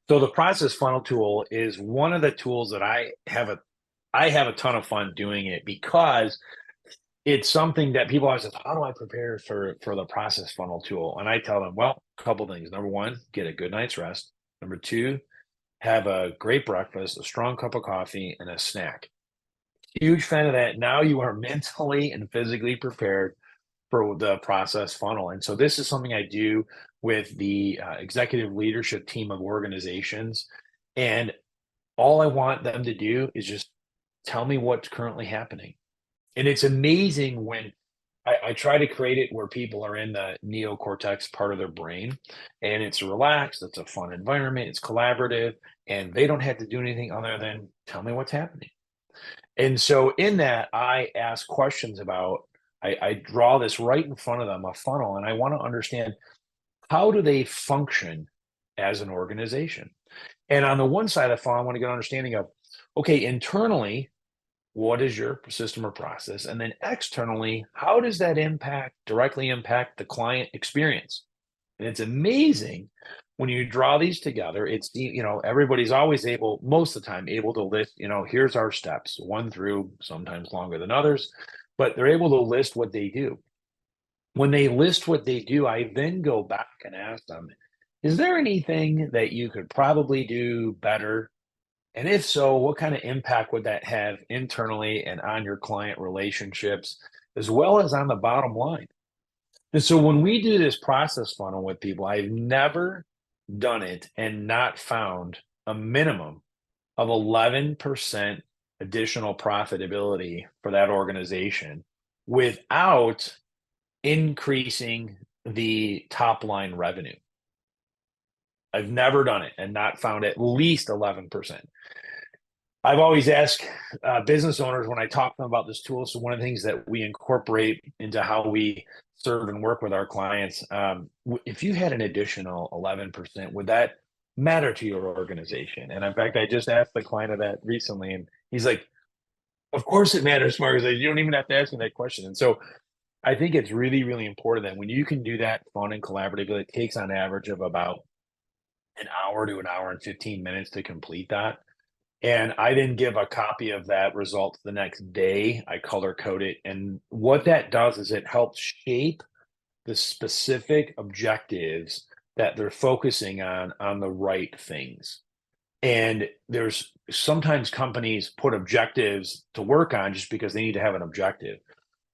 So the process funnel tool is one of the tools that I have a ton of fun doing it because it's something that people always say, how do I prepare for the process funnel tool? And I tell them, well, a couple things. Number one, get a good night's rest. Number two, have a great breakfast, a strong cup of coffee, and a snack. Huge fan of that. Now you are mentally and physically prepared for the process funnel. And so this is something I do with the executive leadership team of organizations. And all I want them to do is just tell me what's currently happening. And it's amazing when I try to create it where people are in the neocortex part of their brain and it's relaxed, it's a fun environment, it's collaborative, and they don't have to do anything other than tell me what's happening. And so in that, I ask questions about, I draw this right in front of them, a funnel, and I want to understand how do they function as an organization? And on the one side of the funnel, I want to get an understanding of, okay, internally, what is your system or process? And then externally, how does that directly impact the client experience? And it's amazing when you draw these together. Everybody's always able, most of the time, able to list, here's our steps, one through, sometimes longer than others, but they're able to list what they do. When they list what they do, I then go back and ask them, is there anything that you could probably do better? And if so, what kind of impact would that have internally and on your client relationships, as well as on the bottom line? And so when we do this process funnel with people, I've never done it and not found a minimum of 11% additional profitability for that organization without increasing the top line revenue. I've never done it and not found at least 11%. I've always asked business owners when I talk to them about this tool. So one of the things that we incorporate into how we serve and work with our clients, if you had an additional 11%, would that matter to your organization? And in fact, I just asked the client of that recently, and he's like, "Of course it matters, Mark. You don't even have to ask me that question." And so I think it's really, really important that when you can do that fun and collaborative, it takes on average of about an hour to an hour and 15 minutes to complete that. And I then give a copy of that result the next day. I color code it. And what that does is it helps shape the specific objectives that they're focusing on the right things. And there's sometimes companies put objectives to work on just because they need to have an objective.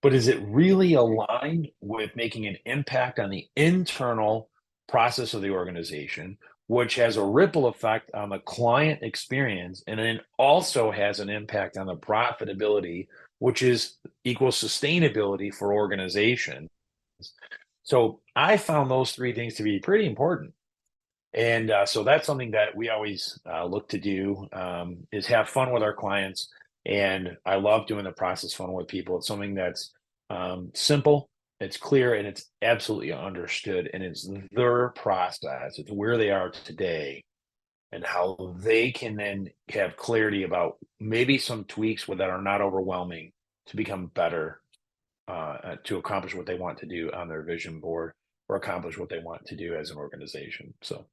But is it really aligned with making an impact on the internal process of the organization, which has a ripple effect on the client experience, and then also has an impact on the profitability, which is equals sustainability for organizations? So I found those three things to be pretty important. And so that's something that we always look to do, is have fun with our clients. And I love doing the process funnel with people. It's something that's simple, it's clear, and it's absolutely understood. And it's their process. It's where they are today and how they can then have clarity about maybe some tweaks that are not overwhelming to become better, to accomplish what they want to do on their vision board or accomplish what they want to do as an organization. So